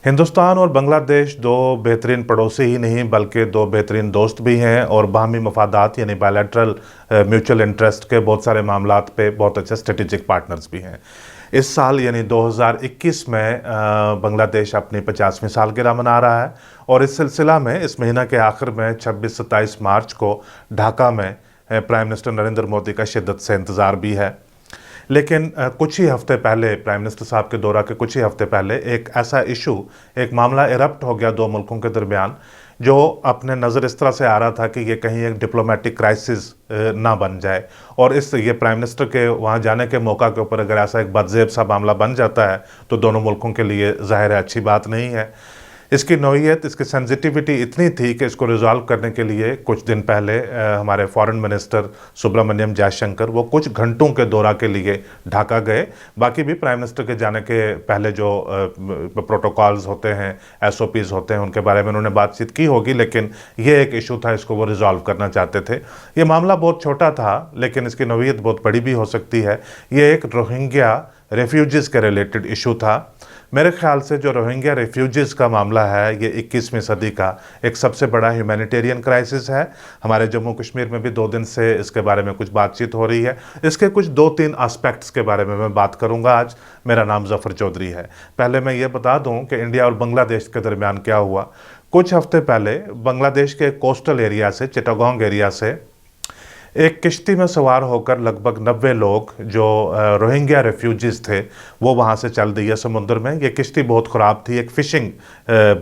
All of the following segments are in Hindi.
हिंदुस्तान और बांग्लादेश दो बेहतरीन पड़ोसी ही नहीं बल्कि दो बेहतरीन दोस्त भी हैं और बाहमी मफादात यानी बायलैटरल म्यूचुअल इंटरेस्ट के बहुत सारे मामलात पे बहुत अच्छे स्ट्रेटेजिक पार्टनर्स भी हैं। इस साल यानी 2021 में बांग्लादेश अपनी 50वीं सालगिरह मना रहा है और इस सिलसिला में इस महीना के आखिर में 26-27 मार्च को ढाका में प्राइम मिनिस्टर नरेंद्र मोदी का शिद्दत से इंतज़ार भी है। लेकिन कुछ ही हफ्ते पहले प्राइम मिनिस्टर साहब के दौरा के कुछ ही हफ्ते पहले एक ऐसा इशू, एक मामला इरप्ट हो गया दो मुल्कों के दरमियान, जो अपने नज़र इस तरह से आ रहा था कि ये कहीं एक डिप्लोमेटिक क्राइसिस ना बन जाए। और ये प्राइम मिनिस्टर के वहाँ जाने के मौका के ऊपर अगर ऐसा एक बदज़ेब सा मामला बन जाता है तो दोनों मुल्कों के लिए ज़ाहिर है अच्छी बात नहीं है। इसकी नौइयत, इसकी सेंसिटिविटी इतनी थी कि इसको रिजॉल्व करने के लिए कुछ दिन पहले हमारे फॉरेन मिनिस्टर सुब्रमण्यम जयशंकर वो कुछ घंटों के दौरा के लिए ढाका गए। बाकी भी प्राइम मिनिस्टर के जाने के पहले जो प्रोटोकॉल्स होते हैं, SOPs होते हैं, उनके बारे में उन्होंने बातचीत की होगी, लेकिन ये एक इशू था, इसको वो रिजॉल्व करना चाहते थे। ये मामला बहुत छोटा था लेकिन इसकी नौइयत बहुत बड़ी भी हो सकती है। ये एक रोहिंग्या रेफ्यूजीज़ के रिलेटेड इशू था। मेरे ख्याल से जो रोहिंग्या रेफ्यूजीज़ का मामला है ये 21वीं सदी का एक सबसे बड़ा ह्यूमैनिटेरियन क्राइसिस है। हमारे जम्मू कश्मीर में भी 2 दिन से इसके बारे में कुछ बातचीत हो रही है। इसके कुछ 2-3 एस्पेक्ट्स के बारे में मैं बात करूंगा आज। मेरा नाम ज़फ़र चौधरी है। पहले मैं ये बता दूं कि इंडिया और बांग्लादेश के दरमियान क्या हुआ। कुछ हफ्ते पहले बांग्लादेश के कोस्टल एरिया से, चिटागोंग एरिया से एक किश्ती में सवार होकर लगभग 90 लोग जो रोहिंग्या रेफ्यूजीज़ थे वो वहाँ से चल दिए समुद्र में। ये किश्ती बहुत ख़राब थी, एक फ़िशिंग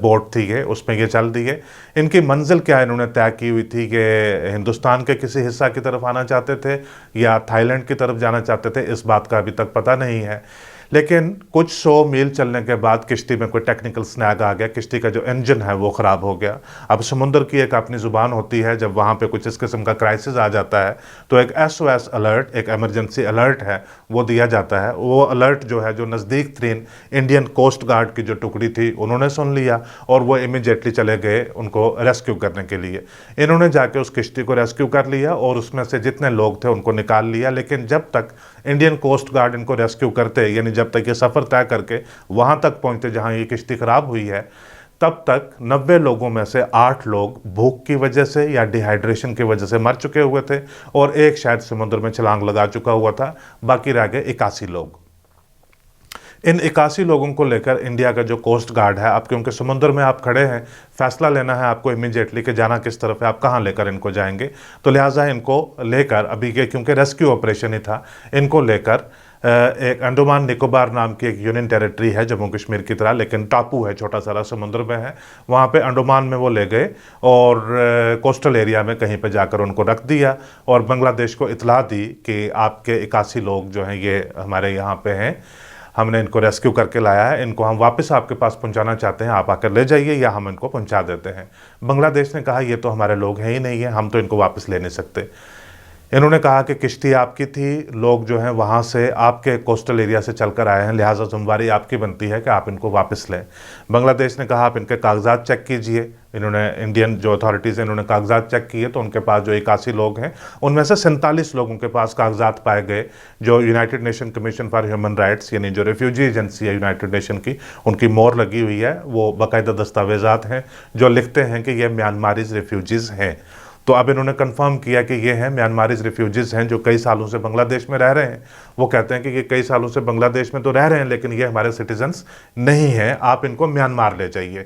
बोट थी ये, उसमें ये चल दिए। इनकी मंजिल क्या इन्होंने तय की हुई थी कि हिंदुस्तान के किसी हिस्सा की तरफ आना चाहते थे या थाईलैंड की तरफ जाना चाहते थे, इस बात का अभी तक पता नहीं है। लेकिन कुछ 100 मील चलने के बाद किश्ती में कोई टेक्निकल स्नैग आ गया, किश्ती का जो इंजन है वो ख़राब हो गया। अब समुद्र की एक अपनी ज़ुबान होती है, जब वहाँ पे कुछ इस किस्म का क्राइसिस आ जाता है तो एक SOS अलर्ट, एक एमरजेंसी अलर्ट है, वो दिया जाता है। वो अलर्ट जो है, जो नज़दीक तरीन इंडियन कोस्ट गार्ड की जो टुकड़ी थी उन्होंने सुन लिया और वो इमीडिएटली चले गए उनको रेस्क्यू करने के लिए। इन्होंने जाके उस किश्ती को रेस्क्यू कर लिया और उसमें से जितने लोग थे उनको निकाल लिया। लेकिन जब तक इंडियन कोस्ट गार्ड इनको रेस्क्यू करते, यानी जब तक ये सफ़र तय करके वहाँ तक पहुँचते जहाँ ये किश्ती ख़राब हुई है, तब तक 90 लोगों में से 8 लोग भूख की वजह से या डिहाइड्रेशन की वजह से मर चुके हुए थे और एक शायद समुद्र में छलांग लगा चुका हुआ था। बाकी रह गए 81 लोग। इन 81 लोगों को लेकर इंडिया का जो कोस्ट गार्ड है, आप क्योंकि समुद्र में आप खड़े हैं, फैसला लेना है आपको इमीडिएटली कि जाना किस तरफ है, आप कहाँ लेकर इनको जाएंगे। तो लिहाजा इनको लेकर अभी के, क्योंकि रेस्क्यू ऑपरेशन ही था, इनको लेकर एक अंडमान निकोबार नाम की एक यूनियन टेरिटरी है जम्मू कश्मीर की तरह, लेकिन टापू है, छोटा सारा समुद्र में है, वहाँ पे अंडमान में वो ले गए और कोस्टल एरिया में कहीं पे जाकर उनको रख दिया और बांग्लादेश को इतला दी कि आपके 81 लोग जो हैं ये हमारे यहाँ पे हैं, हमने इनको रेस्क्यू करके लाया है, इनको हम वापस आपके पास पहुंचाना चाहते हैं, आप आकर ले जाइए या हम इनको पहुंचा देते हैं। बांग्लादेश ने कहा ये तो हमारे लोग हैं ही नहीं है, हम तो इनको वापस ले नहीं सकते। इन्होंने कहा कि किश्ती आपकी थी, लोग जो हैं वहाँ से आपके कोस्टल एरिया से चलकर आए हैं, लिहाजा जिम्मेदारी आपकी बनती है कि आप इनको वापस लें। बांग्लादेश ने कहा आप इनके कागजात चेक कीजिए। इन्होंने, इंडियन जो अथॉरिटीज़ हैं, इन्होंने कागजात चेक किए तो उनके पास जो 81 लोग हैं उनमें से 47 लोगों के पास कागजात पाए गए जो United nation commission for human rights, यानी जो रेफ्यूजी एजेंसी है यूनाइटेड नेशन की, उनकी मोहर लगी हुई है। वो बाकायदा दस्तावेज़ात हैं जो लिखते हैं कि ये म्यांमारीज रेफ्यूजीज़ हैं। तो अब इन्होंने कंफर्म किया कि ये हैं म्यांमारीज रेफ्यूजीज़ हैं जो कई सालों से बांग्लादेश में रह रहे हैं। वो कहते हैं कि ये कई सालों से बांग्लादेश में तो रह रहे हैं लेकिन ये हमारे सिटीजन्स नहीं हैं, आप इनको म्यांमार ले जाइए।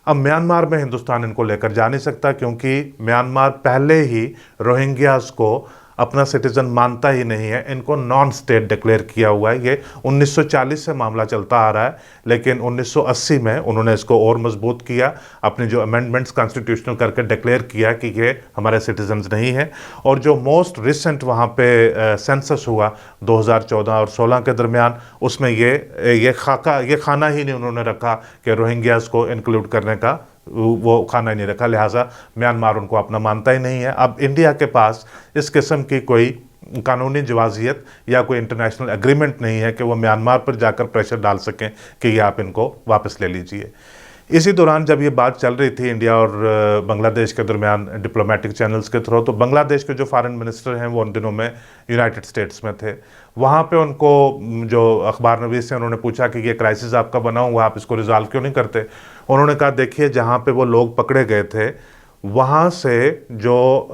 अब म्यांमार में हिंदुस्तान इनको लेकर जा नहीं सकता क्योंकि म्यांमार पहले ही रोहिंग्यास को अपना सिटीज़न मानता ही नहीं है, इनको नॉन स्टेट डिक्लेयर किया हुआ है। ये 1940 से मामला चलता आ रहा है, लेकिन 1980 में उन्होंने इसको और मजबूत किया, अपने जो अमेंडमेंट्स कॉन्स्टिट्यूशनल करके डिक्लेयर किया कि ये हमारे सिटीजन्स नहीं हैं। और जो मोस्ट रिसेंट वहाँ पे सेंसस हुआ 2014 और 16 के दरमियान, उसमें ये खाना ही नहीं उन्होंने रखा कि रोहिंग्यास को इंक्लूड करने का, वो खाना ही नहीं रखा, लिहाजा म्यांमार उनको अपना मानता ही नहीं है। अब इंडिया के पास इस किस्म की कोई कानूनी जवाजियत या कोई इंटरनेशनल एग्रीमेंट नहीं है कि वो म्यांमार पर जाकर प्रेशर डाल सकें कि ये आप इनको वापस ले लीजिए। इसी दौरान जब ये बात चल रही थी इंडिया और बांग्लादेश के दरमियान डिप्लोमेटिक चैनल्स के थ्रू, तो बांग्लादेश के जो फॉरेन मिनिस्टर हैं वो उन दिनों में यूनाइटेड स्टेट्स में थे। वहाँ पे उनको जो अखबार नवीस हैं उन्होंने पूछा कि ये क्राइसिस आपका बना हुआ, आप इसको रिजॉल्व क्यों नहीं करते। उन्होंने कहा देखिए, जहाँ पे वो लोग पकड़े गए थे वहाँ से जो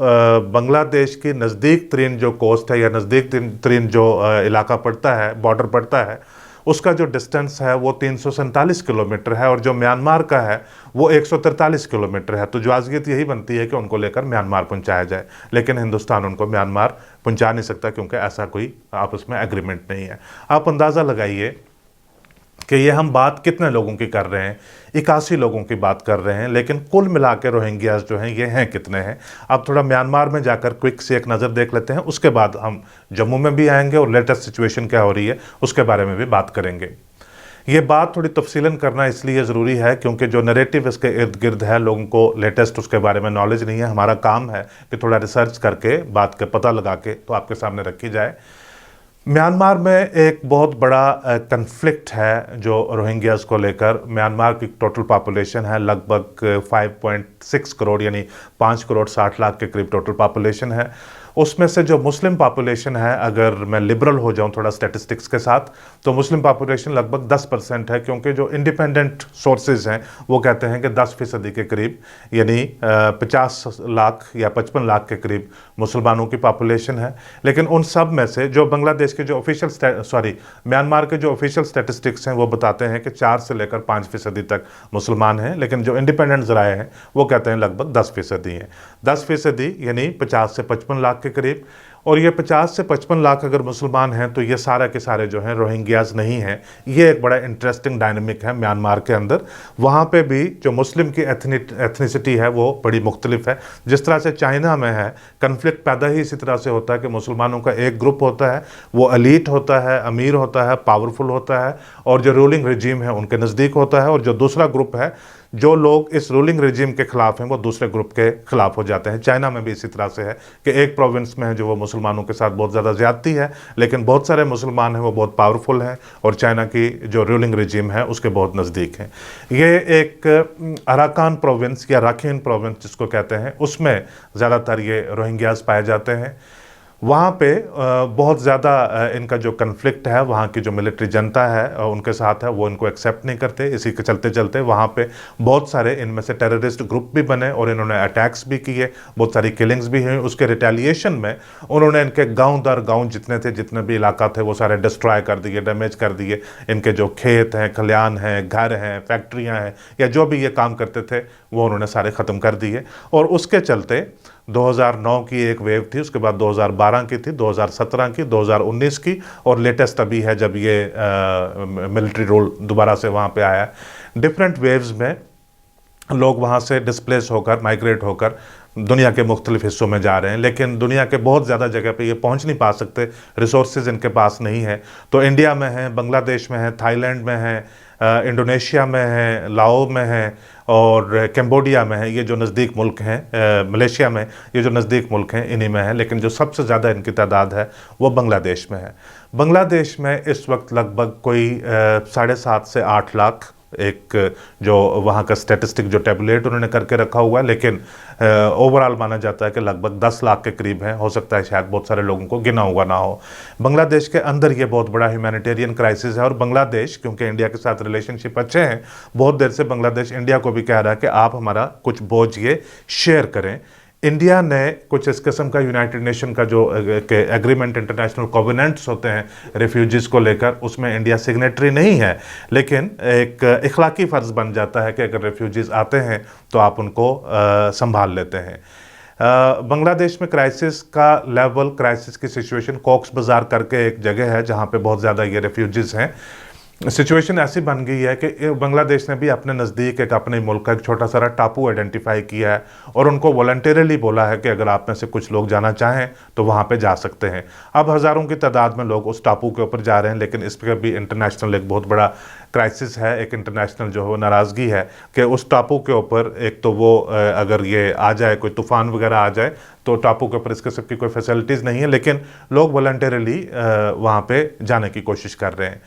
बांग्लादेश की नज़दीक तरीन जो कोस्ट है या नज़दीक तरीन जो इलाका पड़ता है, बॉर्डर पड़ता है, उसका जो डिस्टेंस है वो 347 किलोमीटर है और जो म्यांमार का है वो 143 किलोमीटर है। तो ज्वाज़ियत यही बनती है कि उनको लेकर म्यांमार पहुंचाया जाए, लेकिन हिंदुस्तान उनको म्यांमार पहुंचा नहीं सकता क्योंकि ऐसा कोई आपस में एग्रीमेंट नहीं है। आप अंदाज़ा लगाइए कि ये हम बात कितने लोगों की कर रहे हैं, 81 लोगों की बात कर रहे हैं, लेकिन कुल मिला के रोहिंग्यास जो हैं ये हैं कितने हैं। अब थोड़ा म्यांमार में जाकर क्विक से एक नज़र देख लेते हैं, उसके बाद हम जम्मू में भी आएंगे और लेटेस्ट सिचुएशन क्या हो रही है उसके बारे में भी बात करेंगे। ये बात थोड़ी तफसीलन करना इसलिए ज़रूरी है क्योंकि जो नैरेटिव इसके इर्द गिर्द है लोगों को लेटेस्ट उसके बारे में नॉलेज नहीं है। हमारा काम है कि थोड़ा रिसर्च करके बात का पता लगा के तो आपके सामने रखी जाए। म्यांमार में एक बहुत बड़ा कन्फ्लिक्ट है जो रोहिंग्यास को लेकर। म्यांमार की टोटल पॉपुलेशन है लगभग 5.6 करोड़, यानी 5 करोड़ 60 लाख के करीब टोटल पॉपुलेशन है। उसमें से जो मुस्लिम पॉपुलेशन है, अगर मैं लिबरल हो जाऊं थोड़ा स्टैटिस्टिक्स के साथ, तो मुस्लिम पॉपुलेशन लगभग 10% है, क्योंकि जो इंडिपेंडेंट सोर्सेज हैं वो कहते हैं कि 10% के करीब, यानी 50 लाख या 55 लाख के करीब मुसलमानों की पॉपुलेशन है। लेकिन उन सब में से जो बांग्लादेश के जो म्यांमार के जो ऑफिशियल स्टैटिस्टिक्स हैं वो बताते हैं कि 4 से लेकर 5% तक मुसलमान हैं, लेकिन जो इंडिपेंडेंट ज़राए हैं वो कहते हैं लगभग 10% हैं। 10% यानी 50 से 55 लाख के करीब। और ये 50 से 55 लाख अगर मुसलमान हैं तो ये सारा के सारे जो हैं रोहिंग्यास नहीं हैं। ये एक बड़ा इंटरेस्टिंग डायनामिक है म्यांमार के अंदर। वहाँ पे भी जो मुस्लिम की एथनिसिटी है वो बड़ी मुख्तलिफ है। जिस तरह से चाइना में है, कन्फ्लिक्ट पैदा ही इसी तरह से होता है कि मुसलमानों का एक ग्रुप होता है, वो एलीट होता है, अमीर होता है, पावरफुल होता है और जो रूलिंग रजीम है उनके नज़दीक होता है, और जो दूसरा ग्रुप है, जो लोग इस रूलिंग रजीम के खिलाफ हैं, वो दूसरे ग्रुप के खिलाफ हो जाते हैं। चाइना में भी इसी तरह से है कि एक प्रोविंस में है जो वो मुसलमानों के साथ बहुत ज़्यादा ज़्यादती है, लेकिन बहुत सारे मुसलमान हैं वो बहुत पावरफुल हैं और चाइना की जो रूलिंग रजीम है उसके बहुत नज़दीक हैं। ये एक अराकान प्रोविंस या राखीन प्रोविंस जिसको कहते हैं, उसमें ज़्यादातर ये रोहिंग्यास पाए जाते हैं। वहाँ पे बहुत ज़्यादा इनका जो कन्फ्लिक्ट है, वहाँ की जो मिलिट्री जनता है उनके साथ है, वो इनको एक्सेप्ट नहीं करते। इसी के चलते चलते वहाँ पे बहुत सारे इनमें से टेररिस्ट ग्रुप भी बने और इन्होंने अटैक्स भी किए, बहुत सारी किलिंग्स भी हुई। उसके रिटेलिएशन में उन्होंने इनके गांव दर गांव जितने भी इलाका थे वो सारे डिस्ट्रॉय कर दिए, डैमेज कर दिए। इनके जो खेत हैं, खलियान हैं, घर हैं, फैक्ट्रियाँ हैं, या जो भी ये काम करते थे वो उन्होंने सारे ख़त्म कर दिए। और उसके चलते 2009 की एक वेव थी, उसके बाद 2012 की थी, 2017 की, 2019 की, और लेटेस्ट अभी है जब ये मिलिट्री रूल दोबारा से वहाँ पे आया। डिफरेंट वेव्स में लोग वहाँ से डिस्प्लेस होकर, माइग्रेट होकर दुनिया के मुख्तलिफ हिस्सों में जा रहे हैं, लेकिन दुनिया के बहुत ज़्यादा जगह पे ये पहुँच नहीं पा सकते, रिसोर्सेज इनके पास नहीं है। तो इंडिया में है, बांग्लादेश में है, थाईलैंड में है, इंडोनेशिया में है, लाओ में है और कैम्बोडिया में है। ये जो नज़दीक मुल्क हैं, मलेशिया में, ये जो नज़दीक मुल्क हैं इन्हीं में है। लेकिन जो सबसे ज़्यादा इनकी तादाद है वो बांग्लादेश में है। बांग्लादेश में इस वक्त लगभग कोई 7.5 से 8 लाख एक जो वहाँ का स्टैटिस्टिक जो टेबुलेट उन्होंने करके रखा हुआ है, लेकिन ओवरऑल माना जाता है कि लगभग 10 लाख के करीब है। हो सकता है शायद बहुत सारे लोगों को गिना हुआ ना हो। बांग्लादेश के अंदर ये बहुत बड़ा ह्यूमैनिटेरियन क्राइसिस है और बांग्लादेश क्योंकि इंडिया के साथ रिलेशनशिप अच्छे हैं, बहुत देर से बांग्लादेश इंडिया को भी कह रहा है कि आप हमारा कुछ बोझ ये शेयर करें। इंडिया ने कुछ इस किस्म का यूनाइटेड नेशन का जो एग्रीमेंट, इंटरनेशनल कोवेनेंट्स होते हैं रेफ्यूजीज़ को लेकर, उसमें इंडिया सिग्नेटरी नहीं है, लेकिन एक इखलाकी फ़र्ज़ बन जाता है कि अगर रेफ्यूजीज़ आते हैं तो आप उनको संभाल लेते हैं। बांग्लादेश में क्राइसिस का लेवल, क्राइसिस की सिचुएशन कॉक्स बाज़ार करके एक जगह है जहाँ पे बहुत ज़्यादा ये रेफ्यूजीज़ हैं। सिचुएशन ऐसी बन गई है कि बांग्लादेश ने भी अपने नज़दीक एक अपने मुल्क का एक छोटा सा टापू आइडेंटिफाई किया है और उनको वॉलंटरली बोला है कि अगर आप में से कुछ लोग जाना चाहें तो वहाँ पे जा सकते हैं। अब हज़ारों की तादाद में लोग उस टापू के ऊपर जा रहे हैं, लेकिन इस पर भी इंटरनेशनल एक बहुत बड़ा क्राइसिस है, एक इंटरनेशनल जो है नाराज़गी है कि उस टापू के ऊपर एक तो वो अगर ये आ जाए, कोई तूफ़ान वगैरह आ जाए तो टापू के ऊपर इसके सबकी कोई फैसिलिटीज़ नहीं है, लेकिन लोग वॉलंटरली वहाँ पर जाने की कोशिश कर रहे हैं।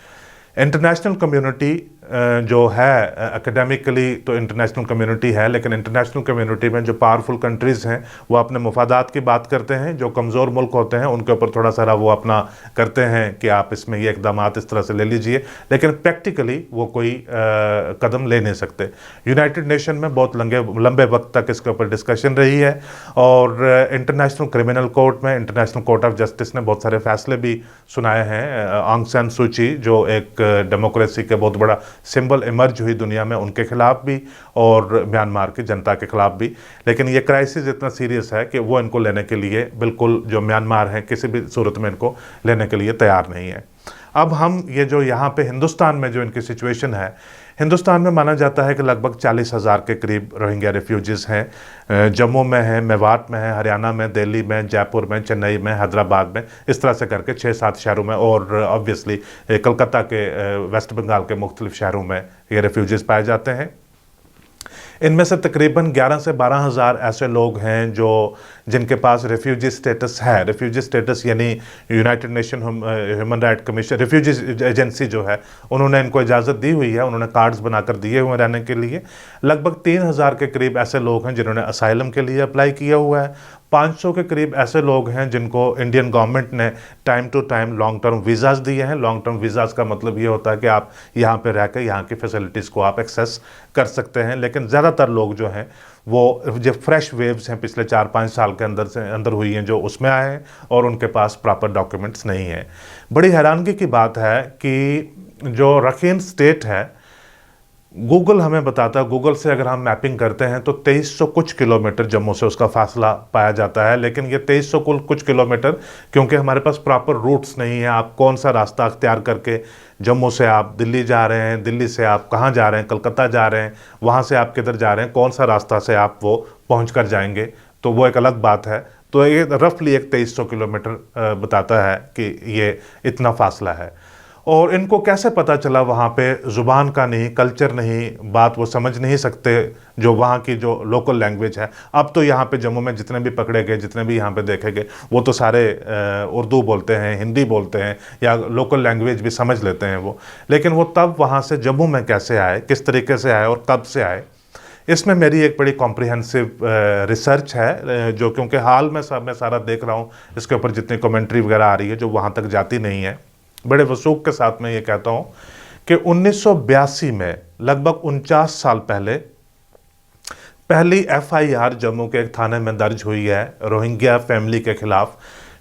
इंटरनेशनल कम्युनिटी जो है एकेडमिकली तो इंटरनेशनल कम्युनिटी है, लेकिन इंटरनेशनल कम्युनिटी में जो पावरफुल कंट्रीज़ हैं वो अपने मफादात की बात करते हैं, जो कमज़ोर मुल्क होते हैं उनके ऊपर थोड़ा सारा वो अपना करते हैं कि आप इसमें ये इक़दाम इस तरह से ले लीजिए, लेकिन प्रैक्टिकली वो कोई कदम ले नहीं सकते। यूनाइटेड नेशन में बहुत लंबे वक्त तक इसके ऊपर डिस्कशन रही है और इंटरनेशनल क्रिमिनल कोर्ट में इंटरनेशनल कोर्ट ऑफ जस्टिस ने बहुत सारे फैसले भी सुनाए हैं। आंग सान सू की जो एक डेमोक्रेसी के बहुत बड़ा सिंबल इमर्ज हुई दुनिया में, उनके खिलाफ भी और म्यांमार की जनता के खिलाफ भी। लेकिन ये क्राइसिस इतना सीरियस है कि वो इनको लेने के लिए बिल्कुल, जो म्यांमार है किसी भी सूरत में इनको लेने के लिए तैयार नहीं है। अब हम ये जो यहाँ पे हिंदुस्तान में जो इनकी सिचुएशन है, हिंदुस्तान में माना जाता है कि लगभग 40,000 के करीब रोहिंग्या रेफ्यूजीज़ हैं। जम्मू में है, मेवात में है, हरियाणा में, दिल्ली में, जयपुर में, चेन्नई में, हैदराबाद में, इस तरह से करके 6-7 शहरों में, और ऑब्वियसली कलकत्ता के वेस्ट बंगाल के मुख्तलिफ शहरों में ये रेफ्यूजीज़ पाए जाते हैं। इनमें से तकरीबन 11 से 12,000 ऐसे लोग हैं जो जिनके पास रेफ्यूजी स्टेटस है। रेफ्यूजी स्टेटस यानी United nation human right commission, refugee agency जो है, उन्होंने इनको इजाज़त दी हुई है, उन्होंने कार्ड्स बनाकर दिए हुए रहने के लिए। लगभग 3,000 के करीब ऐसे लोग हैं जिन्होंने असाइलम के लिए अप्लाई किया हुआ है। 500 के करीब ऐसे लोग हैं जिनको इंडियन गवर्नमेंट ने time to time long term visas दिए हैं। लॉन्ग टर्म वीज़ाज़ का मतलब ये होता है कि आप यहाँ पे रहकर यहाँ की फैसिलिटीज़ को आप एक्सेस कर सकते हैं। लेकिन ज़्यादातर लोग जो हैं वो जो फ्रेश वेव्स हैं पिछले 4-5 साल के अंदर हुई हैं, जो उसमें आए हैं और उनके पास प्रॉपर डॉक्यूमेंट्स नहीं हैं। बड़ी हैरानगी की बात है कि जो रखीन स्टेट है, गूगल हमें बताता है, गूगल से अगर हम मैपिंग करते हैं तो 2300 कुछ किलोमीटर जम्मू से उसका फासला पाया जाता है। लेकिन ये 2300 कुछ किलोमीटर, क्योंकि हमारे पास प्रॉपर रूट्स नहीं है, आप कौन सा रास्ता अख्तियार करके जम्मू से आप दिल्ली जा रहे हैं, दिल्ली से आप कहाँ जा रहे हैं, कलकत्ता जा रहे हैं, वहाँ से आप किधर जा रहे हैं, कौन सा रास्ता से आप वो पहुँच कर जाएंगे, तो वो एक अलग बात है। तो ये रफली एक 2300 किलोमीटर बताता है कि ये इतना फासला है। और इनको कैसे पता चला वहाँ पे ज़ुबान का नहीं, कल्चर नहीं, बात वो समझ नहीं सकते जो वहाँ की जो लोकल लैंग्वेज है। अब तो यहाँ पे जम्मू में जितने भी पकड़े गए, जितने भी यहाँ पे देखे गए, वो तो सारे उर्दू बोलते हैं, हिंदी बोलते हैं या लोकल लैंग्वेज भी समझ लेते हैं वो। लेकिन वो तब वहाँ से जम्मू में कैसे आए, किस तरीके से आए और कब से आए, इसमें मेरी एक बड़ी कॉम्प्रिहेंसिव रिसर्च है, जो क्योंकि हाल में मैं सारा देख रहा हूँ, इसके ऊपर जितनी कमेंट्री वगैरह आ रही है जो वहाँ तक जाती नहीं है। बड़े वसूख के साथ मैं ये कहता हूँ कि 1982 में, लगभग 49 साल पहले, पहली FIR जम्मू के एक थाने में दर्ज हुई है रोहिंग्या फैमिली के खिलाफ,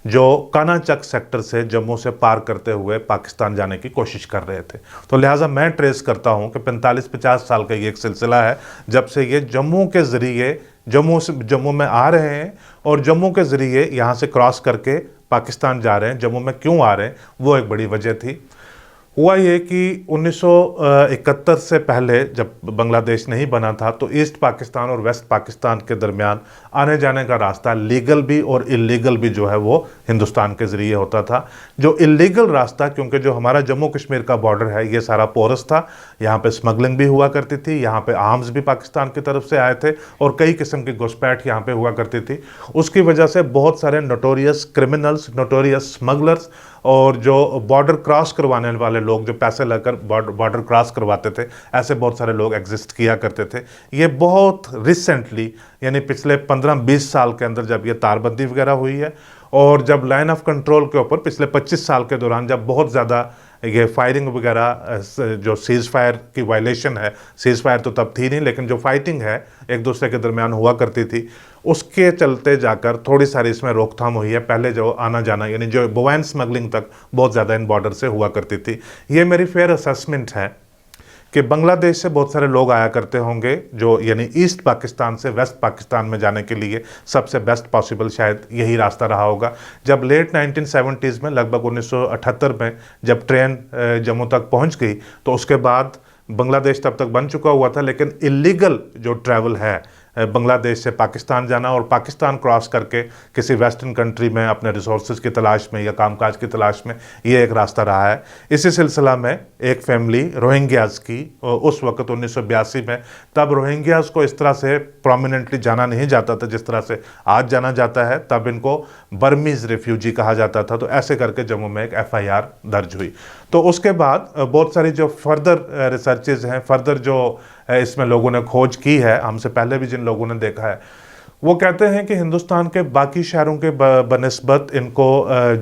जो कानाचक सेक्टर से जम्मू से पार करते हुए पाकिस्तान जाने की कोशिश कर रहे थे। तो लिहाजा मैं ट्रेस करता हूँ कि 45-50 साल का ये एक सिलसिला है जब से ये जम्मू के ज़रिए जम्मू में आ रहे हैं और जम्मू के ज़रिए यहाँ से क्रॉस करके पाकिस्तान जा रहे हैं। जम्मू में क्यों आ रहे हैं, वो एक बड़ी वजह थी। हुआ ये कि 1971 से पहले जब बांग्लादेश नहीं बना था तो ईस्ट पाकिस्तान और वेस्ट पाकिस्तान के दरमियान आने जाने का रास्ता लीगल भी और इलीगल भी जो है वो हिंदुस्तान के ज़रिए होता था। जो इलीगल रास्ता, क्योंकि जो हमारा जम्मू कश्मीर का बॉर्डर है ये सारा पोरस था, यहाँ पे स्मगलिंग भी हुआ करती थी, यहाँ पे आर्म्स भी पाकिस्तान की तरफ से आए थे और कई किस्म की घुसपैठ यहाँ पे हुआ करती थी। उसकी वजह से बहुत सारे नोटोरियस क्रिमिनल्स, नोटोरियस स्मगलर्स और जो बॉर्डर क्रॉस करवाने वाले लोग, जो पैसे लेकर बॉर्डर क्रॉस करवाते थे, ऐसे बहुत सारे लोग एग्जिस्ट किया करते थे। ये बहुत रिसेंटली, यानी पिछले 15-20 साल के अंदर जब ये तारबंदी वगैरह हुई है और जब लाइन ऑफ कंट्रोल के ऊपर पिछले 25 साल के दौरान जब बहुत ज़्यादा ये फायरिंग वगैरह, जो सीज़ फायर की वायलेशन है, सीज़ फायर तो तब थी नहीं, लेकिन जो फाइटिंग है एक दूसरे के दरमियान हुआ करती थी, उसके चलते जाकर थोड़ी सारी इसमें रोकथाम हुई है। पहले जो आना जाना, यानी जो बोवैन स्मगलिंग तक बहुत ज़्यादा इन बॉर्डर से हुआ करती थी। ये मेरी फेयर असेसमेंट है कि बांग्लादेश से बहुत सारे लोग आया करते होंगे, जो यानी ईस्ट पाकिस्तान से वेस्ट पाकिस्तान में जाने के लिए सबसे बेस्ट पॉसिबल शायद यही रास्ता रहा होगा। जब लेट 1970s में, लगभग 1978 में जब ट्रेन जम्मू तक पहुंच गई, तो उसके बाद बांग्लादेश तब तक बन चुका हुआ था, लेकिन इलीगल जो ट्रैवल है बांग्लादेश से पाकिस्तान जाना और पाकिस्तान क्रॉस करके किसी वेस्टर्न कंट्री में अपने रिसोर्सेज की तलाश में या कामकाज की तलाश में, ये एक रास्ता रहा है। इसी सिलसिला में एक फैमिली रोहिंग्याज़ की उस वक्त 1982 में, तब रोहिंग्याज़ को इस तरह से प्रोमिनेंटली जाना नहीं जाता था जिस तरह से आज जाना जाता है, तब इनको बर्मीज़ रेफ्यूजी कहा जाता था। तो ऐसे करके जम्मू में एक FIR दर्ज हुई। तो उसके बाद बहुत सारी जो फर्दर रिसर्चेज हैं, फर्दर जो इसमें लोगों ने खोज की है, हमसे पहले भी जिन लोगों ने देखा है, वो कहते हैं कि हिंदुस्तान के बाकी शहरों के बनिस्बत इनको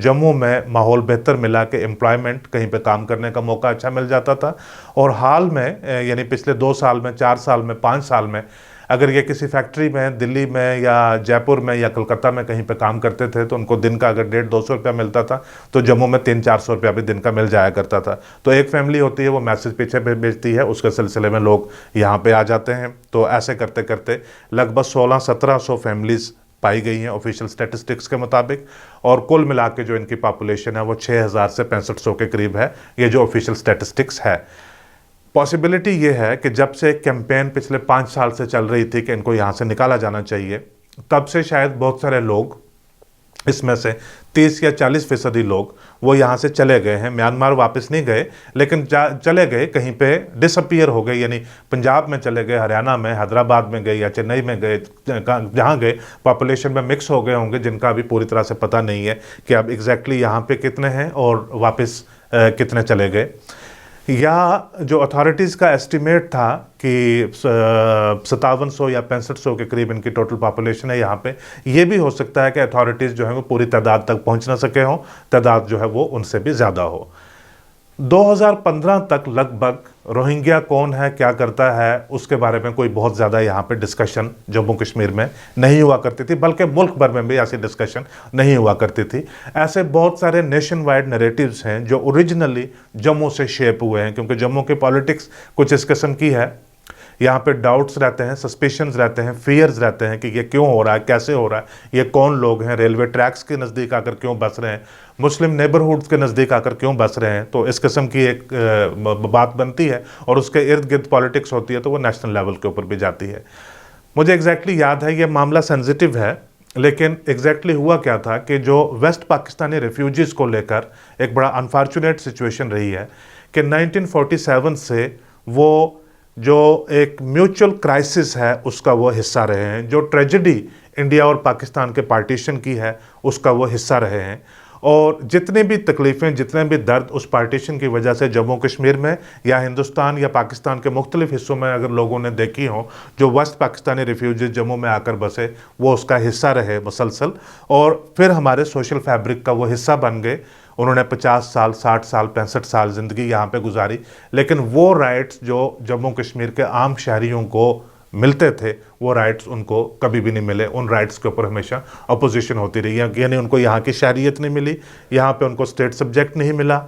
जम्मू में माहौल बेहतर मिला कि एम्प्लॉयमेंट, कहीं पे काम करने का मौका अच्छा मिल जाता था। और हाल में यानी पिछले 2 साल में, 4 साल में, 5 साल में अगर ये किसी फैक्ट्री में दिल्ली में या जयपुर में या कलकत्ता में कहीं पे काम करते थे तो उनको दिन का अगर 150-200 रुपया मिलता था तो जम्मू में 300-400 रुपया भी दिन का मिल जाया करता था। तो एक फैमिली होती है, वो मैसेज पीछे भेजती है, उसके सिलसिले में लोग यहाँ पे आ जाते हैं। तो ऐसे करते करते लगभग 1600-1700 फैमिलीज पाई गई हैं ऑफिशियल स्टैटिस्टिक्स के मुताबिक, और कुल मिला के जो इनकी पॉपुलेशन है वो 6000 से 6500 के करीब है, ये जो ऑफिशियल स्टैटिस्टिक्स है। पॉसिबिलिटी ये है कि जब से कैंपेन पिछले 5 साल से चल रही थी कि इनको यहाँ से निकाला जाना चाहिए, तब से शायद बहुत सारे लोग, इसमें से 30 या 40% लोग वो यहाँ से चले गए हैं। म्यांमार वापस नहीं गए, लेकिन चले गए कहीं पे, डिसअपीयर हो गए, यानी पंजाब में चले गए, हरियाणा में, हैदराबाद में गए या चेन्नई में गए, जहाँ गए पॉपुलेशन में मिक्स हो गए होंगे, जिनका अभी पूरी तरह से पता नहीं है कि अब एग्जैक्टली यहाँ पे कितने हैं और वापस कितने चले गए। या जो अथॉरिटीज़ का एस्टिमेट था कि 5700 या 6500 के करीब इनकी टोटल पॉपुलेशन है यहाँ पे, ये भी हो सकता है कि अथॉरिटीज़ जो है वो पूरी तादाद तक पहुँच ना सके हों, तादाद जो है वो उनसे भी ज़्यादा हो। 2015 तक लगभग रोहिंग्या कौन है, क्या करता है, उसके बारे में कोई बहुत ज़्यादा यहाँ पे डिस्कशन जम्मू कश्मीर में नहीं हुआ करती थी, बल्कि मुल्क भर में भी ऐसी डिस्कशन नहीं हुआ करती थी। ऐसे बहुत सारे नेशन वाइड नैरेटिव्स हैं जो ओरिजिनली जम्मू से शेप हुए हैं, क्योंकि जम्मू की पॉलिटिक्स कुछ इस किस्म की है। यहाँ पे डाउट्स रहते हैं, सस्पिशंस रहते हैं, फियर्स रहते हैं कि ये क्यों हो रहा है, कैसे हो रहा है, ये कौन लोग हैं, रेलवे ट्रैक्स के नज़दीक आकर क्यों बस रहे हैं, मुस्लिम नेबरहुड्स के नज़दीक आकर क्यों बस रहे हैं। तो इस किस्म की एक बात बनती है और उसके इर्द गिर्द पॉलिटिक्स होती है, तो वो नेशनल लेवल के ऊपर भी जाती है। मुझे एग्जैक्टली याद है, ये मामला सेंसिटिव है, लेकिन एग्जैक्टली हुआ क्या था कि जो वेस्ट पाकिस्तानी रेफ्यूजीज़ को लेकर एक बड़ा अनफॉर्चुनेट सिचुएशन रही है कि 1947 से वो जो एक म्यूचुअल क्राइसिस है उसका वो हिस्सा रहे हैं, जो ट्रेजेडी इंडिया और पाकिस्तान के पार्टीशन की है उसका वो हिस्सा रहे हैं। और जितनी भी तकलीफ़ें, जितने भी दर्द उस पार्टीशन की वजह से जम्मू कश्मीर में या हिंदुस्तान या पाकिस्तान के मुख्तलिफ हिस्सों में अगर लोगों ने देखी हो, जो वेस्ट पाकिस्तानी रिफ्यूजीज जम्मू में आकर बसे, वो उसका हिस्सा रहे मुसलसल, और फिर हमारे सोशल फैब्रिक का वो हिस्सा बन गए। उन्होंने 50 साल, 60 साल, 65 साल ज़िंदगी यहाँ पे गुजारी, लेकिन वो राइट्स जो जम्मू कश्मीर के आम शहरियों को मिलते थे, वो राइट्स उनको कभी भी नहीं मिले। उन राइट्स के ऊपर हमेशा अपोजिशन होती रही है, यानी उनको यहाँ की शहरियत नहीं मिली, यहाँ पे उनको स्टेट सब्जेक्ट नहीं मिला,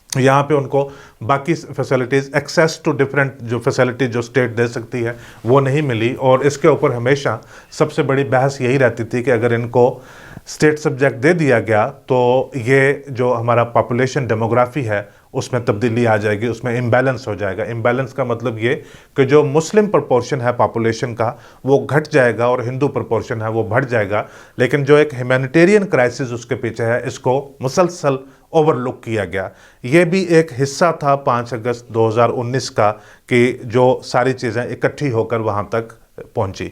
यहाँ पे उनको बाकी फैसिलिटीज़, एक्सेस टू डिफरेंट जो फैसिलिटीज़ जो स्टेट दे सकती है वो नहीं मिली। और इसके ऊपर हमेशा सबसे बड़ी बहस यही रहती थी कि अगर इनको स्टेट सब्जेक्ट दे दिया गया तो ये जो हमारा पॉपुलेशन डेमोग्राफी है उसमें तब्दीली आ जाएगी, उसमें इम्बैलेंस हो जाएगा। इम्बैलेंस का मतलब ये कि जो मुस्लिम प्रपोर्शन है पॉपुलेशन का वो घट जाएगा और हिंदू प्रपोर्शन है वो बढ़ जाएगा। लेकिन जो एक ह्यूमैनिटेरियन क्राइसिस उसके पीछे है, इसको मुसलसल ओवरलुक किया गया। ये भी एक हिस्सा था 5 अगस्त 2019 का कि जो सारी चीज़ें इकट्ठी होकर वहाँ तक पहुँची।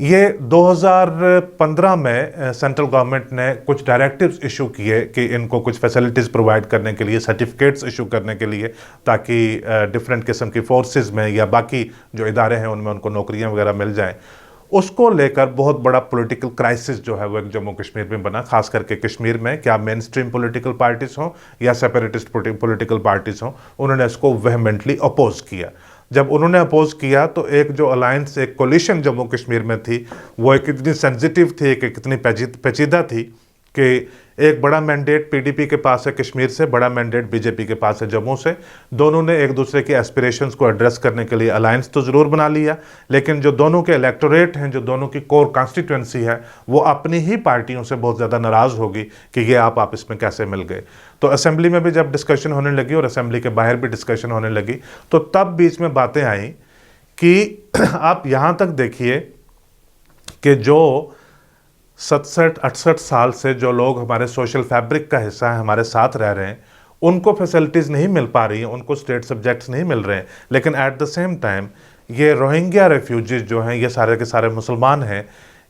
ये 2015 में सेंट्रल गवर्नमेंट ने कुछ डायरेक्टिव्स इशू किए कि इनको कुछ फैसिलिटीज़ प्रोवाइड करने के लिए, सर्टिफिकेट्स इशू करने के लिए, ताकि डिफरेंट किस्म की फोर्सेस में या बाकी जो इदारे हैं उनमें उनको नौकरियां वगैरह मिल जाएं। उसको लेकर बहुत बड़ा पॉलिटिकल क्राइसिस जो है वो एक जम्मू कश्मीर में बना, खास करके कश्मीर में, क्या मेन स्ट्रीम पॉलिटिकल पार्टीज़ हों या सेपरेटिस्ट पॉलिटिकल पार्टीज़ हों, उन्होंने इसको वेहमेंटली अपोज किया। जब उन्होंने अपोज किया तो एक जो अलायंस, एक कोलिशन जम्मू कश्मीर में थी, वो एक इतनी सेंसिटिव थी, कि कितनी पेचीदा थी कि एक बड़ा मैंडेट पीडीपी के पास है कश्मीर से, बड़ा मैंडेट बीजेपी के पास है जम्मू से। दोनों ने एक दूसरे के एस्पिरेशंस को एड्रेस करने के लिए अलायंस तो ज़रूर बना लिया, लेकिन जो दोनों के इलेक्टोरेट हैं, जो दोनों की कोर कॉन्स्टिट्यूंसी है, वो अपनी ही पार्टियों से बहुत ज़्यादा नाराज़ होगी कि ये आप आपस में कैसे मिल गए। तो असेंबली में भी जब डिस्कशन होने लगी और असेंबली के बाहर भी डिस्कशन होने लगी, तो तब बीच में बातें आई कि आप यहाँ तक देखिए कि जो 67-68 साल से जो लोग हमारे सोशल फैब्रिक का हिस्सा है, हमारे साथ रह रहे हैं, उनको फैसिलिटीज़ नहीं मिल पा रही हैं, उनको स्टेट सब्जेक्ट्स नहीं मिल रहे हैं। लेकिन एट द सेम टाइम ये रोहिंग्या रेफ्यूजीज जो हैं, ये सारे के सारे मुसलमान हैं,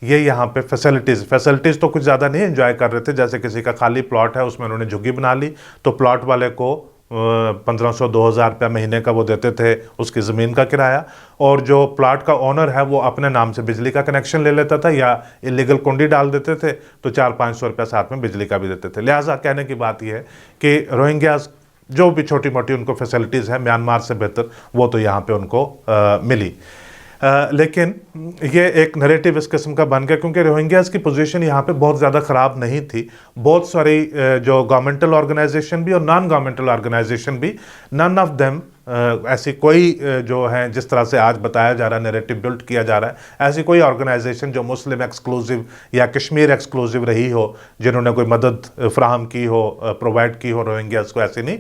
ये यहाँ पे फैसिलिटीज़ तो कुछ ज़्यादा नहीं एंजॉय कर रहे थे। जैसे किसी का खाली प्लॉट है, उसमें उन्होंने झुग्गी बना ली, तो प्लॉट वाले को 1500-2000 रुपया महीने का वो देते थे उसकी ज़मीन का किराया, और जो प्लाट का ओनर है वो अपने नाम से बिजली का कनेक्शन ले लेता था या इलीगल कुंडी डाल देते थे, तो 400-500 रुपया साथ में बिजली का भी देते थे। लिहाजा कहने की बात यह है कि रोहिंग्यास जो भी छोटी मोटी उनको फैसिलिटीज़ है म्यांमार से बेहतर वो तो यहाँ पे उनको मिली। लेकिन ये एक नैरेटिव इस किस्म का बन गया, क्योंकि रोहिंग्यास की पोजीशन यहाँ पे बहुत ज़्यादा ख़राब नहीं थी। बहुत सारी जो गवर्नमेंटल ऑर्गेनाइजेशन भी और नॉन गवर्नमेंटल ऑर्गेनाइजेशन भी, नन ऑफ देम ऐसी कोई जो है, जिस तरह से आज बताया जा रहा है, नैरेटिव बिल्ड किया जा रहा है, ऐसी कोई ऑर्गेनाइजेशन जो मुस्लिम एक्सक्लूसिव या कश्मीर एक्सक्लूसिव रही हो, जिन्होंने कोई मदद फ्राहम की हो, प्रोवाइड की हो रोहिंग्यास को, ऐसी नहीं।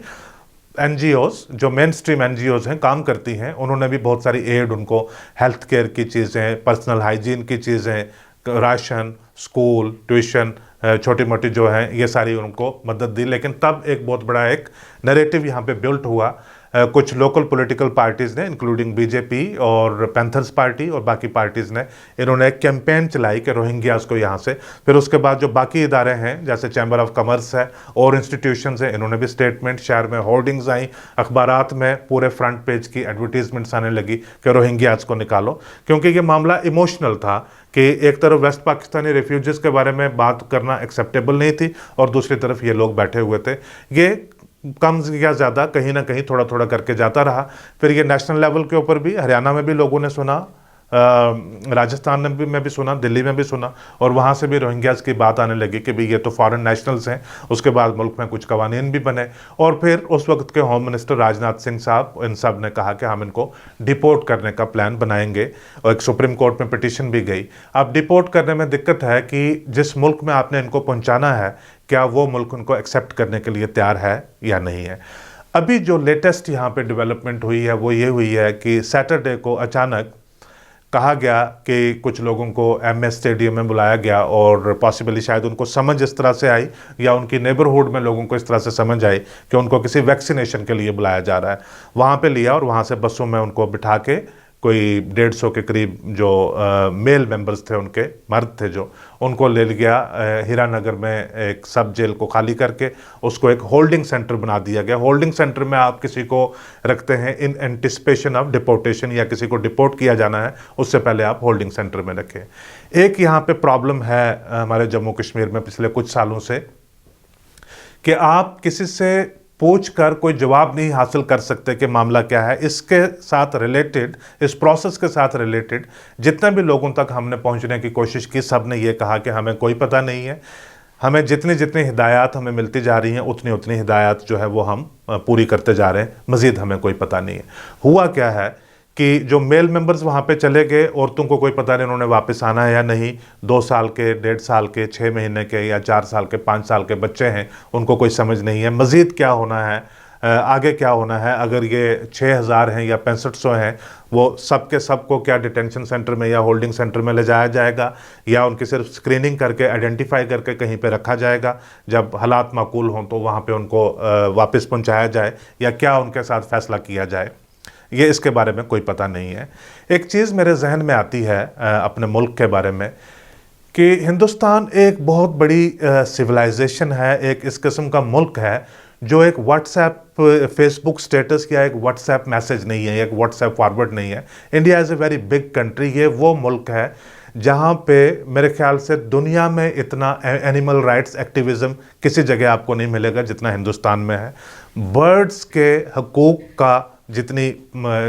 NGOs जो मेन स्ट्रीम NGOs हैं, काम करती हैं, उन्होंने भी बहुत सारी एड उनको, हेल्थ केयर की चीज़ें, पर्सनल हाइजीन की चीज़ें, राशन, स्कूल, ट्यूशन, छोटी मोटी जो हैं, ये सारी उनको मदद दी। लेकिन तब एक बहुत बड़ा एक नैरेटिव यहाँ पे बिल्ट हुआ। कुछ लोकल पॉलिटिकल पार्टीज़ ने, इंक्लूडिंग BJP और पैंथर्स पार्टी और बाकी पार्टीज़ ने, इन्होंने एक कैंपेन चलाई कि रोहिंग्यास को यहाँ से। फिर उसके बाद जो बाकी इदारे हैं, जैसे चैम्बर ऑफ कॉमर्स है और इंस्टीट्यूशंस हैं, इन्होंने भी स्टेटमेंट, शहर में होर्डिंग्स आई, अखबारात में पूरे फ्रंट पेज की एडवर्टीजमेंट्स आने लगी कि रोहिंग्यास को निकालो, क्योंकि ये मामला इमोशनल था कि एक तरफ वेस्ट पाकिस्तानी रेफ्यूजीज़ के बारे में बात करना एक्सेप्टेबल नहीं थी और दूसरी तरफ ये लोग बैठे हुए थे। ये कम या ज़्यादा कहीं ना कहीं थोड़ा थोड़ा करके जाता रहा। फिर ये नेशनल लेवल के ऊपर भी, हरियाणा में भी लोगों ने सुना, राजस्थान में भी सुना, दिल्ली में भी सुना, और वहाँ से भी रोहिंग्यास की बात आने लगी कि भाई ये तो फॉरेन नेशनल्स हैं। उसके बाद मुल्क में कुछ कवानीन भी बने, और फिर उस वक्त के होम मिनिस्टर राजनाथ सिंह साहब, इन सब ने कहा कि हम इनको डिपोर्ट करने का प्लान बनाएंगे, और एक सुप्रीम कोर्ट में पिटीशन भी गई। अब डिपोर्ट करने में दिक्कत है कि जिस मुल्क में आपने इनको पहुँचाना है, क्या वो मुल्क उनको एक्सेप्ट करने के लिए तैयार है या नहीं है। अभी जो लेटेस्ट यहाँ पे डेवलपमेंट हुई है वो ये हुई है कि सैटरडे को अचानक कहा गया कि कुछ लोगों को MS स्टेडियम में बुलाया गया, और पॉसिबली शायद उनको समझ इस तरह से आई या उनकी नेबरहुड में लोगों को इस तरह से समझ आई कि उनको किसी वैक्सीनेशन के लिए बुलाया जा रहा है। वहाँ पे लिया और वहाँ से बसों में उनको बिठा के कोई 150 के करीब जो मेल मेंबर्स थे, उनके मर्द थे जो, उनको ले गया हीरानगर में एक सब जेल को खाली करके उसको एक होल्डिंग सेंटर बना दिया गया। होल्डिंग सेंटर में आप किसी को रखते हैं इन एंटिसिपेशन ऑफ डिपोर्टेशन, या किसी को डिपोर्ट किया जाना है उससे पहले आप होल्डिंग सेंटर में रखें। एक यहाँ पे प्रॉब्लम है हमारे जम्मू कश्मीर में पिछले कुछ सालों से कि आप किसी से पूछ कर कोई जवाब नहीं हासिल कर सकते कि मामला क्या है। इसके साथ रिलेटेड, इस प्रोसेस के साथ रिलेटेड जितने भी लोगों तक हमने पहुंचने की कोशिश की, सब ने ये कहा कि हमें कोई पता नहीं है, हमें जितनी जितनी हिदायत हमें मिलती जा रही हैं उतनी उतनी हिदायत जो है वो हम पूरी करते जा रहे हैं, मज़ीद हमें कोई पता नहीं है। हुआ क्या है कि जो मेल मेंबर्स वहाँ पे चले गए, औरतों को कोई पता नहीं उन्होंने वापस आना है या नहीं। 2 साल के, 1.5 साल के, 6 महीने के या 4 साल के, 5 साल के बच्चे हैं, उनको कोई समझ नहीं है मज़ीद क्या होना है, आगे क्या होना है। अगर ये 6000 हैं या 6500 हैं, वो सब के सब को क्या डिटेंशन सेंटर में या होल्डिंग सेंटर में ले जाया जाएगा, या उनकी सिर्फ स्क्रीनिंग करके आइडेंटिफाई करके कहीं पे रखा जाएगा, जब हालात माकूल हों तो वहाँ पे उनको वापस पहुँचाया जाए, या क्या उनके साथ फैसला किया जाए, ये इसके बारे में कोई पता नहीं है। एक चीज़ मेरे जहन में आती है अपने मुल्क के बारे में कि हिंदुस्तान एक बहुत बड़ी सिविलाइजेशन है, एक इस किस्म का मुल्क है जो एक व्हाट्सएप, फेसबुक स्टेटस या एक व्हाट्सएप मैसेज नहीं है, एक व्हाट्सएप फॉरवर्ड नहीं है। India is a very big country. ये वो मुल्क है जहाँ पे मेरे ख्याल से दुनिया में इतना एनिमल राइट्स एक्टिविज़म किसी जगह आपको नहीं मिलेगा जितना हिंदुस्तान में है। बर्ड्स के हकूक़ का जितनी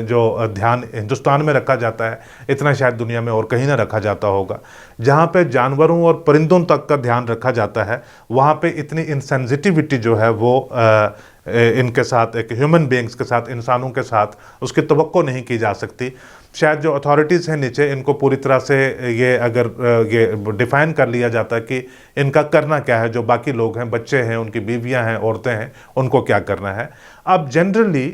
जो ध्यान हिंदुस्तान में रखा जाता है, इतना शायद दुनिया में और कहीं ना रखा जाता होगा। जहाँ पे जानवरों और परिंदों तक का ध्यान रखा जाता है, वहाँ पे इतनी इनसेंसिटिविटी जो है वो इनके साथ, एक ह्यूमन बीइंग्स के साथ, इंसानों के साथ उसकी तवक्को नहीं की जा सकती। शायद जो अथॉरिटीज़ हैं नीचे, इनको पूरी तरह से ये अगर ये डिफ़ाइन कर लिया जाता है कि इनका करना क्या है, जो बाकी लोग हैं, बच्चे हैं, उनकी बीवियां हैं, औरतें हैं, उनको क्या करना है। अब जनरली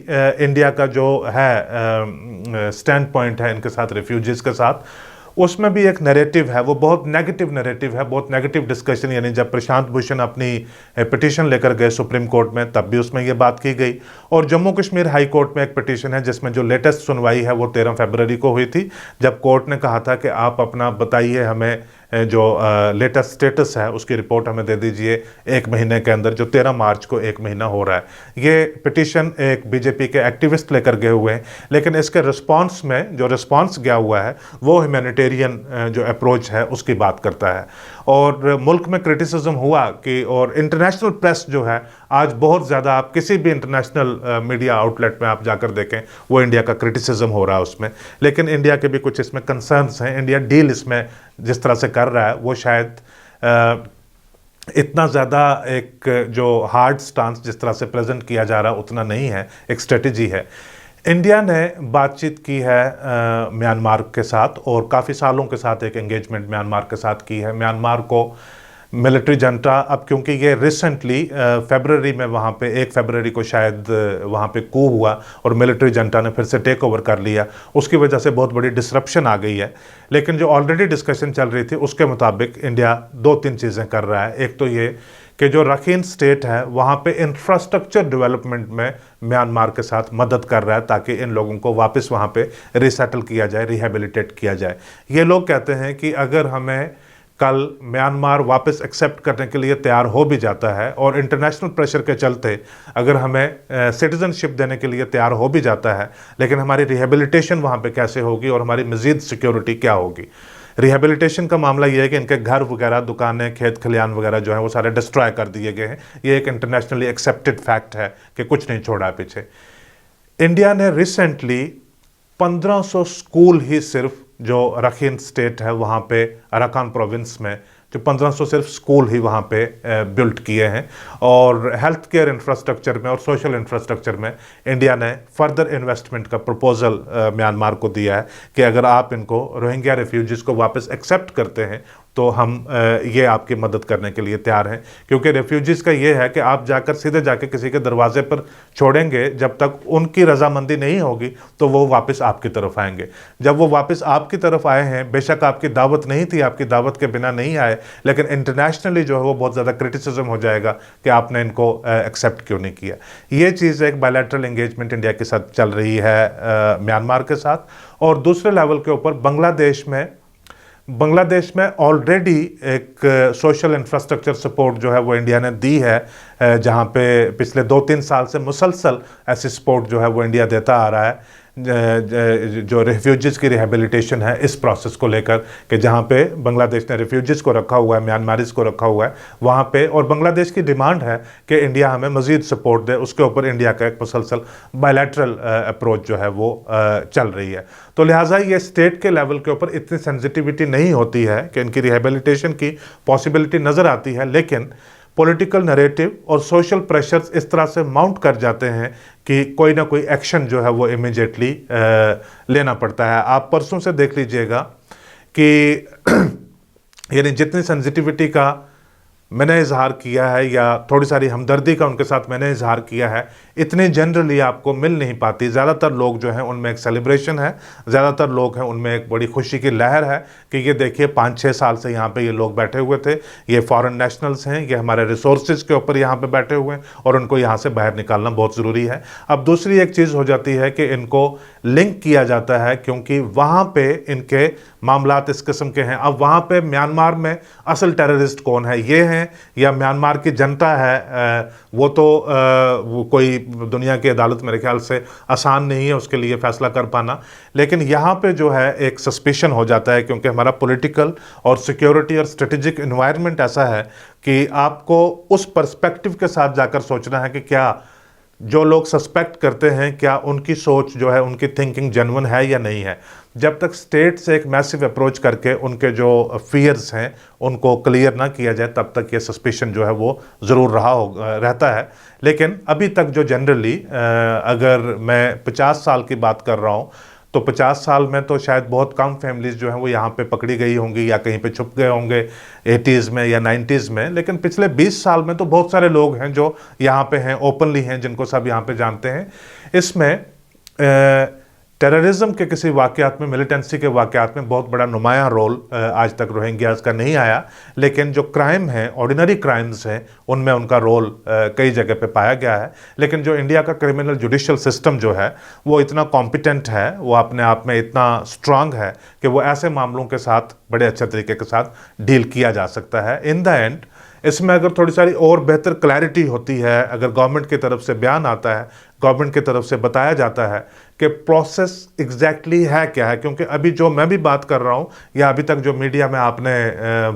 इंडिया का जो है स्टैंड पॉइंट है इनके साथ, रेफ्यूजीज़ के साथ, उसमें भी एक नैरेटिव है, वो बहुत नेगेटिव नैरेटिव है, बहुत नेगेटिव डिस्कशन। यानी जब प्रशांत भूषण अपनी पिटीशन लेकर गए सुप्रीम कोर्ट में, तब भी उसमें ये बात की गई। और जम्मू कश्मीर हाई कोर्ट में एक पिटीशन है जिसमें जो लेटेस्ट सुनवाई है वो 13 फरवरी को हुई थी, जब कोर्ट ने कहा था कि आप अपना बताइए हमें जो लेटेस्ट स्टेटस है उसकी रिपोर्ट हमें दे दीजिए 1 महीने के अंदर, जो 13 मार्च को 1 महीना हो रहा है। ये पिटीशन एक बीजेपी के एक्टिविस्ट लेकर गए हुए हैं, लेकिन इसके रिस्पांस में जो रिस्पांस गया हुआ है वो ह्यूमैनिटेरियन जो अप्रोच है उसकी बात करता है। और मुल्क में क्रिटिसिज्म हुआ कि, और इंटरनेशनल प्रेस जो है आज बहुत ज़्यादा, आप किसी भी इंटरनेशनल मीडिया आउटलेट में आप जाकर देखें वो इंडिया का क्रिटिसिज्म हो रहा है उसमें। लेकिन इंडिया के भी कुछ इसमें कंसर्न्स हैं। इंडिया डील इसमें जिस तरह से कर रहा है वो शायद इतना ज़्यादा एक जो हार्ड स्टांस जिस तरह से प्रेजेंट किया जा रहा है उतना नहीं है, एक स्ट्रेटजी है। इंडिया ने बातचीत की है म्यांमार के साथ, और काफ़ी सालों के साथ एक एंगेजमेंट म्यांमार के साथ की है। म्यांमार को मिलिट्री जनता, अब क्योंकि ये रिसेंटली फरवरी में वहाँ पे 1 फरवरी को शायद वहाँ पे कू हुआ और मिलिट्री जनता ने फिर से टेक ओवर कर लिया, उसकी वजह से बहुत बड़ी डिसरप्शन आ गई है। लेकिन जो ऑलरेडी डिस्कशन चल रही थी उसके मुताबिक इंडिया 2-3 चीज़ें कर रहा है। एक तो ये कि जो रखीन स्टेट है वहाँ पे इंफ्रास्ट्रक्चर डेवलपमेंट में म्यांमार के साथ मदद कर रहा है ताकि इन लोगों को वापस वहाँ पे रिसेटल किया जाए, रिहेबिलिटेट किया जाए। ये लोग कहते हैं कि अगर हमें कल म्यांमार वापस एक्सेप्ट करने के लिए तैयार हो भी जाता है और इंटरनेशनल प्रेशर के चलते अगर हमें सिटीजनशिप देने के लिए तैयार हो भी जाता है, लेकिन हमारी रिहेबिलिटेशन वहाँ पे कैसे होगी और हमारी मज़ीद सिक्योरिटी क्या होगी। रिहेबिलिटेशन का मामला ये है कि इनके घर वगैरह, दुकानें, खेत खलियान वगैरह जो है वो सारे डिस्ट्रॉय कर दिए गए हैं। ये एक इंटरनेशनली एक्सेप्टेड फैक्ट है कि कुछ नहीं छोड़ा है पीछे। इंडिया ने रिसेंटली 1500 स्कूल ही सिर्फ जो रखीन स्टेट है वहाँ पे अराकान प्रोविंस में जो 1500 सिर्फ स्कूल ही वहाँ पे बिल्ट किए हैं। और हेल्थ केयर इंफ्रास्ट्रक्चर में और सोशल इंफ्रास्ट्रक्चर में इंडिया ने फर्दर इन्वेस्टमेंट का प्रपोजल म्यांमार को दिया है कि अगर आप इनको रोहिंग्या रेफ्यूजीज़ को वापस एक्सेप्ट करते हैं तो हम ये आपकी मदद करने के लिए तैयार हैं। क्योंकि रेफ्यूजीज़ का ये है कि आप जाकर सीधे जाके किसी के दरवाजे पर छोड़ेंगे, जब तक उनकी रजामंदी नहीं होगी तो वो वापस आपकी तरफ आएंगे। जब वो वापस आपकी तरफ आए हैं, बेशक आपकी दावत नहीं थी, आपकी दावत के बिना नहीं आए, लेकिन इंटरनेशनली जो है वो बहुत ज़्यादा क्रिटिसिज्म हो जाएगा कि आपने इनको एक्सेप्ट क्यों नहीं किया। ये चीज़ एक बायलैटरल एंगेजमेंट इंडिया के साथ चल रही है म्यांमार के साथ। और दूसरे लेवल के ऊपर बांग्लादेश में ऑलरेडी एक सोशल इंफ्रास्ट्रक्चर सपोर्ट जो है वो इंडिया ने दी है, जहाँ पे पिछले 2-3 साल से मुसलसल ऐसी सपोर्ट जो है वो इंडिया देता आ रहा है जो रेफ्यूजीज़ की रिहेबिलिटेशन है इस प्रोसेस को लेकर, कि जहाँ पे बांग्लादेश ने रेफ्यूजीज़ को रखा हुआ है, म्यांमारीज़ को रखा हुआ है वहाँ पे, और बांग्लादेश की डिमांड है कि इंडिया हमें मज़ीद सपोर्ट दे। उसके ऊपर इंडिया का एक मुसलसल बायलैटरल अप्रोच जो है वो चल रही है। तो लिहाजा ये स्टेट के लेवल के ऊपर इतनी सेंसिटिविटी नहीं होती है कि इनकी रिहेबिलिटेशन की पॉसिबिलिटी नज़र आती है, लेकिन पॉलिटिकल नैरेटिव और सोशल प्रेशर्स इस तरह से माउंट कर जाते हैं कि कोई ना कोई एक्शन जो है वो इमीडिएटली लेना पड़ता है। आप परसों से देख लीजिएगा कि यानी जितनी सेंसिटिविटी का मैंने इजहार किया है या थोड़ी सारी हमदर्दी का उनके साथ मैंने इजहार किया है, इतनी जनरली आपको मिल नहीं पाती। ज़्यादातर लोग जो हैं उनमें एक सेलिब्रेशन है, ज़्यादातर लोग हैं उनमें एक बड़ी खुशी की लहर है कि ये देखिए 5-6 साल से यहाँ पे ये लोग बैठे हुए थे, ये फॉरेन नेशनल्स हैं, ये हमारे रिसोर्सेज के ऊपर यहाँ पे बैठे हुए हैं और उनको यहाँ से बाहर निकालना बहुत ज़रूरी है। अब दूसरी एक चीज़ हो जाती है कि इनको लिंक किया जाता है क्योंकि वहाँ पर इनके मामलात इस किस्म के हैं। अब वहाँ पर म्यांमार में असल टेररिस्ट कौन है, ये हैं या म्यांमार की जनता है, वो तो वो कोई दुनिया की अदालत मेरे ख्याल से आसान नहीं है उसके लिए फैसला कर पाना। लेकिन यहाँ पे जो है एक सस्पिशन हो जाता है क्योंकि हमारा पॉलिटिकल और सिक्योरिटी और स्ट्रेटेजिक एनवायरनमेंट ऐसा है कि आपको उस पर्सपेक्टिव के साथ जाकर सोचना है कि क्या जो लोग सस्पेक्ट करते हैं क्या उनकी सोच जो है, उनकी थिंकिंग जेन्युइन है या नहीं है। जब तक स्टेट से एक मैसिव अप्रोच करके उनके जो फियर्स हैं उनको क्लियर ना किया जाए तब तक ये सस्पिशन जो है वो ज़रूर रहता है। लेकिन अभी तक जो जनरली अगर मैं 50 साल की बात कर रहा हूँ तो 50 साल में तो शायद बहुत कम फैमिलीज़ जो हैं वो यहाँ पे पकड़ी गई होंगी या कहीं पे छुप गए होंगे 80s में या 90s में। लेकिन पिछले 20 साल में तो बहुत सारे लोग हैं जो यहाँ पे हैं, ओपनली हैं, जिनको सब यहाँ पे जानते हैं। इसमें टेररिज्म के किसी वाक़यात में, मिलिटेंसी के वाक़यात में बहुत बड़ा नुमायां रोल आज तक रोहिंग्यास का नहीं आया, लेकिन जो क्राइम है, ऑर्डिनरी क्राइम्स हैं, उनमें उनका रोल कई जगह पे पाया गया है। लेकिन जो इंडिया का क्रिमिनल जुडिशियल सिस्टम जो है वो इतना कॉम्पिटेंट है, वो अपने आप में इतना स्ट्रांग है कि वो ऐसे मामलों के साथ बड़े अच्छे तरीके के साथ डील किया जा सकता है। इन द एंड इसमें अगर थोड़ी सारी और बेहतर क्लैरिटी होती है, अगर गवर्नमेंट की तरफ से बयान आता है, गवर्नमेंट की तरफ से बताया जाता है कि प्रोसेस एग्जैक्टली है क्या है, क्योंकि अभी जो मैं भी बात कर रहा हूँ या अभी तक जो मीडिया में आपने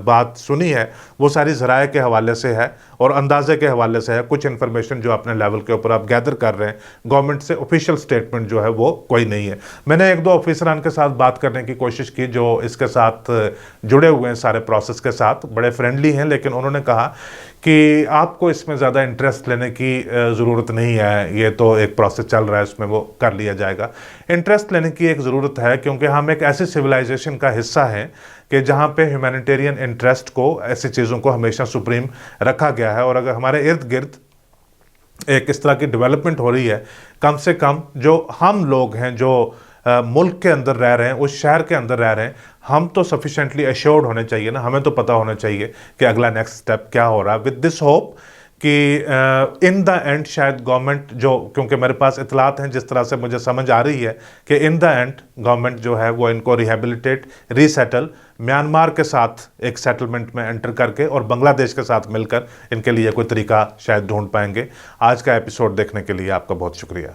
बात सुनी है वो सारी ज़राए के हवाले से है और अंदाजे के हवाले से है। कुछ इन्फॉर्मेशन जो अपने लेवल के ऊपर आप गैदर कर रहे हैं, गवर्नमेंट से ऑफिशियल स्टेटमेंट जो है वो कोई नहीं है। मैंने एक दो ऑफिसरान के साथ बात करने की कोशिश की जो इसके साथ जुड़े हुए हैं, सारे प्रोसेस के साथ बड़े फ्रेंडली हैं, लेकिन उन्होंने कहा कि आपको इसमें ज़्यादा इंटरेस्ट लेने की ज़रूरत नहीं है, ये तो एक प्रोसेस चल रहा है, उसमें वो कर लिया जाएगा। इंटरेस्ट लेने की एक ज़रूरत है क्योंकि हम एक ऐसी सिविलाइजेशन का हिस्सा हैं कि जहाँ पे ह्यूमैनिटेरियन इंटरेस्ट को, ऐसी चीज़ों को हमेशा सुप्रीम रखा गया है। और अगर हमारे इर्द गिर्द एक इस तरह की डेवलपमेंट हो रही है, कम से कम जो हम लोग हैं जो मुल्क के अंदर रह रहे हैं, उस शहर के अंदर रह रहे हैं, हम तो सफिशेंटली एश्योर्ड होने चाहिए ना, हमें तो पता होना चाहिए कि अगला नेक्स्ट स्टेप क्या हो रहा है। विद दिस होप कि इन द एंड शायद गवर्नमेंट जो, क्योंकि मेरे पास इतलात हैं जिस तरह से मुझे समझ आ रही है कि इन द एंड गवर्नमेंट जो है वो इनको रिहेबिलिटेट, रीसेटल, म्यांमार के साथ एक सेटलमेंट में एंटर करके और बांग्लादेश के साथ मिलकर इनके लिए कोई तरीका शायद ढूंढ पाएंगे। आज का एपिसोड देखने के लिए आपका बहुत शुक्रिया।